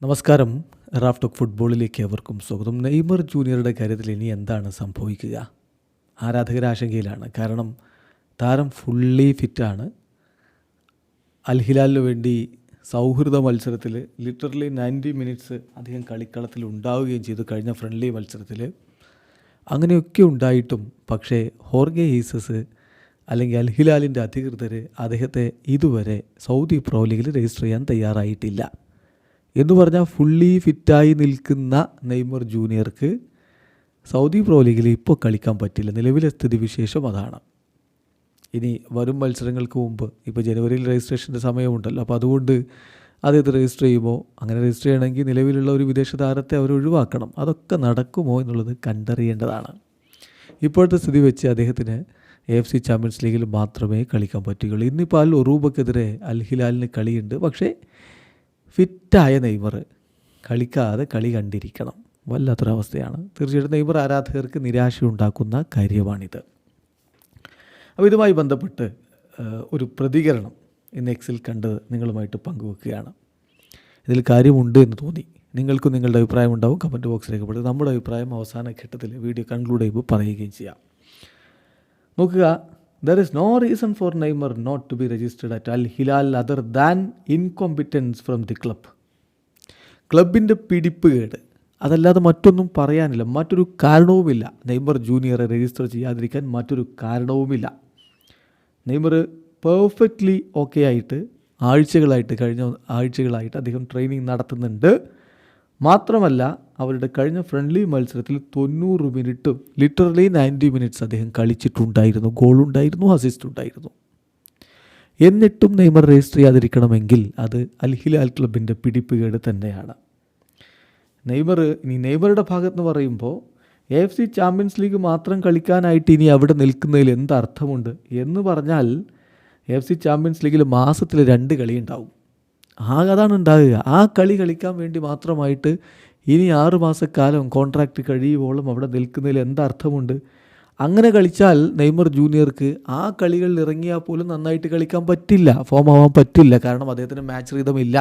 നമസ്കാരം. Raf talk ഫുട്ബോളിലേക്ക് അവർക്കും സ്വാഗതം. നെയ്മർ ജൂനിയറുടെ കാര്യത്തിൽ ഇനി എന്താണ് സംഭവിക്കുക? ആരാധകർ ആശങ്കയിലാണ്. കാരണം താരം ഫുള്ളി ഫിറ്റാണ്. അൽ ഹിലാലിന് വേണ്ടി സൗഹൃദ മത്സരത്തിൽ ലിറ്ററലി 90 മിനിറ്റ്സ് അദ്ദേഹം കളിക്കളത്തിൽ ഉണ്ടാവുകയും ചെയ്തു കഴിഞ്ഞ ഫ്രണ്ട്ലി മത്സരത്തിൽ. അങ്ങനെയൊക്കെ ഉണ്ടായിട്ടും പക്ഷേ ഹോർഗെ ഹീസസ് അല്ലെങ്കിൽ അൽ ഹിലാലിൻ്റെ അധികൃതർ അദ്ദേഹത്തെ ഇതുവരെ സൗദി പ്രോ ലീഗിൽ രജിസ്റ്റർ ചെയ്യാൻ തയ്യാറായിട്ടില്ല. എന്ന് പറഞ്ഞാൽ ഫുള്ളി ഫിറ്റായി നിൽക്കുന്ന നെയ്മർ ജൂനിയർക്ക് സൗദി പ്രോ ലീഗിൽ ഇപ്പോൾ കളിക്കാൻ പറ്റില്ല. നിലവിലെ സ്ഥിതിവിശേഷം അതാണ്. ഇനി വരും മത്സരങ്ങൾക്ക് മുമ്പ് ഇപ്പോൾ ജനുവരിയിൽ രജിസ്ട്രേഷൻ്റെ സമയമുണ്ടല്ലോ, അപ്പോൾ അതുകൊണ്ട് അദ്ദേഹത്തെ രജിസ്റ്റർ ചെയ്യുമ്പോൾ അങ്ങനെ രജിസ്റ്റർ ചെയ്യണമെങ്കിൽ നിലവിലുള്ള ഒരു വിദേശ താരത്തെ അവർ ഒഴിവാക്കണം. അതൊക്കെ നടക്കുമോ എന്നുള്ളത് കണ്ടറിയേണ്ടതാണ്. ഇപ്പോഴത്തെ സ്ഥിതി വെച്ച് അദ്ദേഹത്തിന് AFC ചാമ്പ്യൻസ് ലീഗിൽ മാത്രമേ കളിക്കാൻ പറ്റുകയുള്ളൂ. ഇന്നിപ്പോൾ അൽ ഒറൂബക്കെതിരെ അൽ ഹിലാലിന് കളിയുണ്ട്. പക്ഷേ ഫിറ്റായ നെയ്മർ കളിക്കാതെ കളി കണ്ടിരിക്കണം. വല്ലാത്തൊരവസ്ഥയാണ്. തീർച്ചയായിട്ടും നെയ്മർ ആരാധകർക്ക് നിരാശയുണ്ടാക്കുന്ന കാര്യമാണിത്. അപ്പോൾ ഇതുമായി ബന്ധപ്പെട്ട് ഒരു പ്രതികരണം ഇന്ന് എക്സിൽ കണ്ടത് നിങ്ങളുമായിട്ട് പങ്കുവെക്കുകയാണ്. ഇതിൽ കാര്യമുണ്ട് എന്ന് തോന്നി. നിങ്ങൾക്കും നിങ്ങളുടെ അഭിപ്രായം ഉണ്ടാവും. കമൻറ്റ് ബോക്സിൽ രേഖപ്പെടുത്തുക. നമ്മുടെ അഭിപ്രായം അവസാന ഘട്ടത്തിൽ വീഡിയോ കൺക്ലൂഡ് ചെയ്യുമ്പോൾ പറയുകയും ചെയ്യാം. നോക്കുക, there is no reason for Neymar not to be registered at Al Hilal other than incompetence from the club. ക്ലബിൻ്റെ പിടിപ്പുകേട്, അതല്ലാതെ മറ്റൊന്നും പറയാനില്ല. മറ്റൊരു കാരണവുമില്ല നെയ്മർ ജൂനിയറെ രജിസ്റ്റർ ചെയ്യാതിരിക്കാൻ. മറ്റൊരു കാരണവുമില്ല. നെയ്മർ പെർഫെക്റ്റ്ലി ഓക്കെ ആയിട്ട് കഴിഞ്ഞ ആഴ്ചകളായിട്ട് അദ്ദേഹം ട്രെയിനിങ് നടത്തുന്നുണ്ട്. മാത്രമല്ല അവരുടെ കഴിഞ്ഞ ഫ്രണ്ട്ലി മത്സരത്തിൽ 90 മിനിറ്റ് ലിറ്ററലി 90 മിനിറ്റ്സ് അദ്ദേഹം കളിച്ചിട്ടുണ്ടായിരുന്നു. ഗോളുണ്ടായിരുന്നു, അസിസ്റ്റ് ഉണ്ടായിരുന്നു. എന്നിട്ടും നെയ്മർ രജിസ്റ്റർ ചെയ്യാതിരിക്കണമെങ്കിൽ അത് അൽ ഹിലാൽ ക്ലബിൻ്റെ പിടിപ്പുകേട് തന്നെയാണ്. നെയ്മറുടെ ഭാഗത്ത് പറയുമ്പോൾ AFC ചാമ്പ്യൻസ് ലീഗ് മാത്രം കളിക്കാനായിട്ട് ഇനി അവിടെ നിൽക്കുന്നതിൽ എന്തർത്ഥമുണ്ട് എന്ന് പറഞ്ഞാൽ AFC ചാമ്പ്യൻസ് ലീഗിൽ മാസത്തിൽ 2 കളി ഉണ്ടാവും. അതാണ് ഉണ്ടാകുക. ആ കളി കളിക്കാൻ വേണ്ടി മാത്രമായിട്ട് ഇനി 6 മാസക്കാലം കോൺട്രാക്റ്റ് കഴിയുവോളം അവിടെ നിൽക്കുന്നതിൽ എന്തർത്ഥമുണ്ട്? അങ്ങനെ കളിച്ചാൽ നെയ്മർ ജൂനിയർക്ക് ആ കളികളിൽ ഇറങ്ങിയാൽ പോലും നന്നായിട്ട് കളിക്കാൻ പറ്റില്ല, ഫോം ആവാൻ പറ്റില്ല. കാരണം അദ്ദേഹത്തിന് മാച്ച് റിതമില്ല,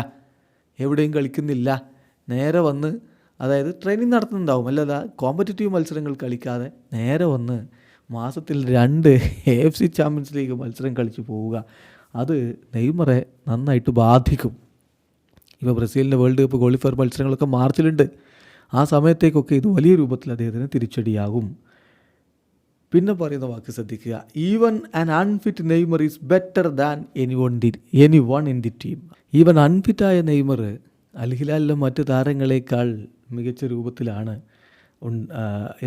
എവിടെയും കളിക്കുന്നില്ല. നേരെ വന്ന് അതായത് ട്രെയിനിങ് നടത്തുന്നുണ്ടാവും, അല്ലാതെ കോമ്പറ്റിറ്റീവ് മത്സരങ്ങൾ കളിക്കാതെ നേരെ വന്ന് മാസത്തിൽ 2 AFC ചാമ്പ്യൻസ് ലീഗ് മത്സരം കളിച്ച് പോവുക. അത് നെയ്മറെ നന്നായിട്ട് ബാധിക്കും. ഇപ്പോൾ ബ്രസീലിൻ്റെ വേൾഡ് കപ്പ് ക്വാളിഫയർ മത്സരങ്ങളൊക്കെ മാർച്ചിലുണ്ട്. ആ സമയത്തേക്കൊക്കെ ഇത് വലിയ രൂപത്തിൽ അദ്ദേഹത്തിന് തിരിച്ചടിയാകും. പിന്നെ പറയുന്ന വാക്ക് ശ്രദ്ധിക്കുക, even an unfit Neymar is better than any one in the team. Even അൺഫിറ്റായ നെയ്മർ അൽ ഹിലാലിലെ മറ്റ് താരങ്ങളെക്കാൾ മികച്ച രൂപത്തിലാണ്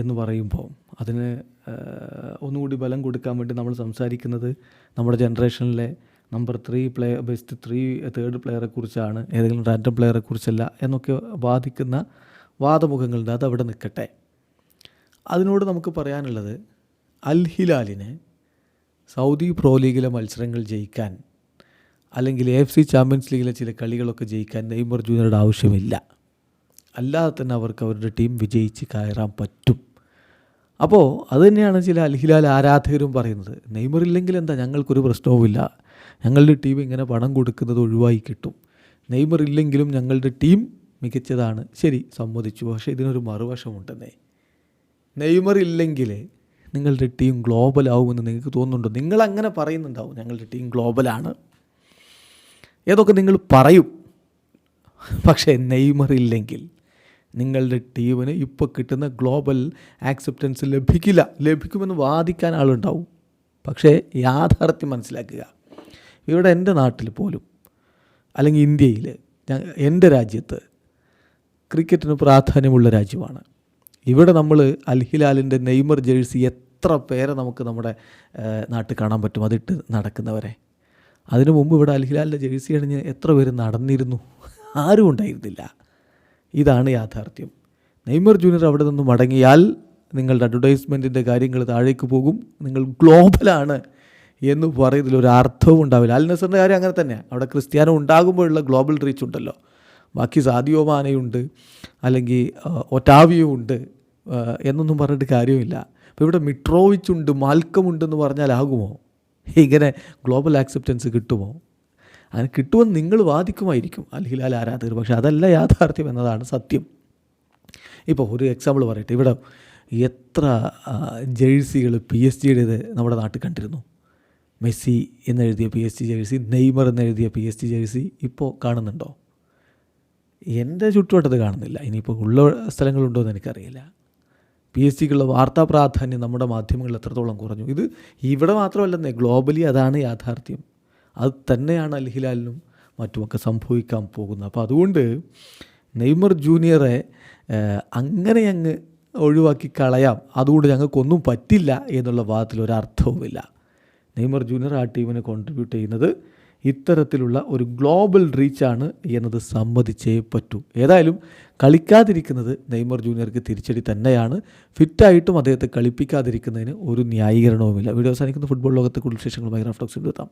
എന്ന് പറയുമ്പോൾ അതിന് ഒന്നുകൂടി ബലം കൊടുക്കാൻ വേണ്ടി നമ്മൾ സംസാരിക്കുന്നത് നമ്മുടെ ജനറേഷനിലെ നമ്പർ 3 ബെസ്റ്റ് 3 പ്ലെയറെക്കുറിച്ചാണ്, ഏതെങ്കിലും റാൻഡം പ്ലെയറെക്കുറിച്ചല്ല എന്നൊക്കെ വാദിക്കുന്ന വാദമുഖങ്ങളുണ്ട്. അതവിടെ നിൽക്കട്ടെ. അതിനോട് നമുക്ക് പറയാനുള്ളത്, അൽ ഹിലാലിന് സൗദി പ്രോ ലീഗിലെ മത്സരങ്ങൾ ജയിക്കാൻ അല്ലെങ്കിൽ AFC ചാമ്പ്യൻസ് ലീഗിലെ ചില കളികളൊക്കെ ജയിക്കാൻ നെയ്മർ ജൂനിയറുടെ ആവശ്യമില്ല. അല്ലാതെ തന്നെ അവർക്ക് അവരുടെ ടീം വിജയിച്ച് കയറാൻ പറ്റും. അപ്പോൾ അതുതന്നെയാണ് ചില അൽ ഹിലാൽ ആരാധകരും പറയുന്നത്. നെയ്മർ ഇല്ലെങ്കിൽ എന്താ, ഞങ്ങൾക്കൊരു പ്രശ്നവുമില്ല, ഞങ്ങളുടെ ടീം ഇങ്ങനെ പണം കൊടുക്കുന്നത് ഒഴിവായി കിട്ടും, നെയ്മർ ഇല്ലെങ്കിലും ഞങ്ങളുടെ ടീം മികച്ചതാണ്. ശരി, സമ്മതിച്ചു. പക്ഷേ ഇതിനൊരു മറുവശമുണ്ടെന്നേ. നെയ്മർ ഇല്ലെങ്കിൽ നിങ്ങളുടെ ടീം ഗ്ലോബലാവുമെന്ന് നിങ്ങൾക്ക് തോന്നുന്നുണ്ടോ? നിങ്ങളങ്ങനെ പറയുന്നുണ്ടാവും, ഞങ്ങളുടെ ടീം ഗ്ലോബലാണ്, ഏതൊക്കെ നിങ്ങൾ പറയും. പക്ഷേ നെയ്മർ ഇല്ലെങ്കിൽ നിങ്ങളുടെ ടീമിന് ഇപ്പോൾ കിട്ടുന്ന ഗ്ലോബൽ ആക്സെപ്റ്റൻസ് ലഭിക്കുമെന്ന് വാദിക്കാൻ ആളുണ്ടാവും. പക്ഷേ യാഥാർത്ഥ്യം മനസ്സിലാക്കുക. ഇവിടെ എൻ്റെ നാട്ടിൽ പോലും അല്ലെങ്കിൽ ഇന്ത്യയിൽ, എൻ്റെ രാജ്യത്ത് ക്രിക്കറ്റിന് പ്രാധാന്യമുള്ള രാജ്യമാണ്. ഇവിടെ നമ്മൾ അൽ ഹിലാലിൻ്റെ നെയ്മർ ജേഴ്സി എത്ര പേരെ നമുക്ക് നമ്മുടെ നാട്ടിൽ കാണാൻ പറ്റും, അതിട്ട് നടക്കുന്നവരെ. അതിനു മുമ്പ് ഇവിടെ അൽ ഹിലാലിൻ്റെ ജേഴ്സി അണിഞ്ഞ് എത്ര പേര് നടന്നിരുന്നു? ആരും ഉണ്ടായിരുന്നില്ല. ഇതാണ് യാഥാർത്ഥ്യം. നെയ്മർ ജൂനിയർ അവിടെ നിന്ന് മടങ്ങിയാൽ നിങ്ങളുടെ അഡ്വർടൈസ്മെൻറ്റിൻ്റെ കാര്യങ്ങൾ താഴേക്ക് പോകും. നിങ്ങൾ ഗ്ലോബലാണ് എന്ന് പറയുന്നതിൽ ഒരു അർത്ഥവും ഉണ്ടാവില്ല. അൽ നസറിൻ്റെ കാര്യം അങ്ങനെ തന്നെയാണ്. അവിടെ ക്രിസ്ത്യാനോ ഉണ്ടാകുമ്പോഴുള്ള ഗ്ലോബൽ റീച്ച് ഉണ്ടല്ലോ. ബാക്കി സാദിയോ മാനയുണ്ട്, അല്ലെങ്കിൽ ഒറ്റാവിയോ ഉണ്ട് എന്നൊന്നും പറഞ്ഞിട്ട് കാര്യമില്ല. അപ്പോൾ ഇവിടെ മിട്രോവിച്ചുണ്ട്, മാൽക്കമുണ്ടെന്ന് പറഞ്ഞാലാകുമോ? ഇങ്ങനെ ഗ്ലോബൽ ആക്സെപ്റ്റൻസ് കിട്ടുമോ? അങ്ങനെ കിട്ടുമെന്ന് നിങ്ങൾ വാദിക്കുമായിരിക്കും അൽ ഹിലാൽ ആരാധകർ, പക്ഷേ അതല്ല യാഥാർത്ഥ്യം എന്നതാണ് സത്യം. ഇപ്പോൾ ഒരു എക്സാമ്പിൾ പറയട്ടെ, ഇവിടെ എത്ര ജേഴ്സികൾ PSG നമ്മുടെ നാട്ടിൽ കണ്ടിരുന്നു. മെസ്സി എന്നെഴുതിയ PSG ജേഴ്സി, നെയ്മർ എന്നെഴുതിയ PSG ജേഴ്സി ഇപ്പോൾ കാണുന്നുണ്ടോ? എൻ്റെ ചുറ്റുവട്ടത്ത് കാണുന്നില്ല. ഇനിയിപ്പോൾ ഉള്ള സ്ഥലങ്ങളുണ്ടോ എന്ന് എനിക്കറിയില്ല. PSG വാർത്താ പ്രാധാന്യം നമ്മുടെ മാധ്യമങ്ങളിൽ എത്രത്തോളം കുറഞ്ഞു. ഇത് ഇവിടെ മാത്രമല്ലെന്നേ, ഗ്ലോബലി അതാണ് യാഥാർത്ഥ്യം. അത് തന്നെയാണ് അൽ ഹിലാലിനും മറ്റുമൊക്കെ സംഭവിക്കാൻ പോകുന്നത്. അപ്പോൾ അതുകൊണ്ട് നെയ്മർ ജൂനിയറെ അങ്ങനെ അങ്ങ് ഒഴിവാക്കി കളയാം, അതുകൊണ്ട് ഞങ്ങൾക്കൊന്നും പറ്റില്ല എന്നുള്ള വാദത്തിൽ ഒരർത്ഥവുമില്ല. നെയ്മർ ജൂനിയർ ആ ടീമിന് കോൺട്രിബ്യൂട്ട് ചെയ്യുന്നത് ഇത്തരത്തിലുള്ള ഒരു ഗ്ലോബൽ റീച്ചാണ് എന്നത് സമ്മതിച്ചേ പറ്റൂ. ഏതായാലും കളിക്കാതിരിക്കുന്നത് നെയ്മർ ജൂനിയർക്ക് തിരിച്ചടി തന്നെയാണ്. ഫിറ്റായിട്ടും അദ്ദേഹത്തെ കളിപ്പിക്കാതിരിക്കുന്നതിന് ഒരു ന്യായീകരണവുമില്ല. വീഡിയോ അവസാനിക്കുന്ന ഫുട്ബോൾ ലോകത്തെ കൂടുതൽ വിശേഷങ്ങളുമായി റാഫ് ടോക്സിൽ എത്താം.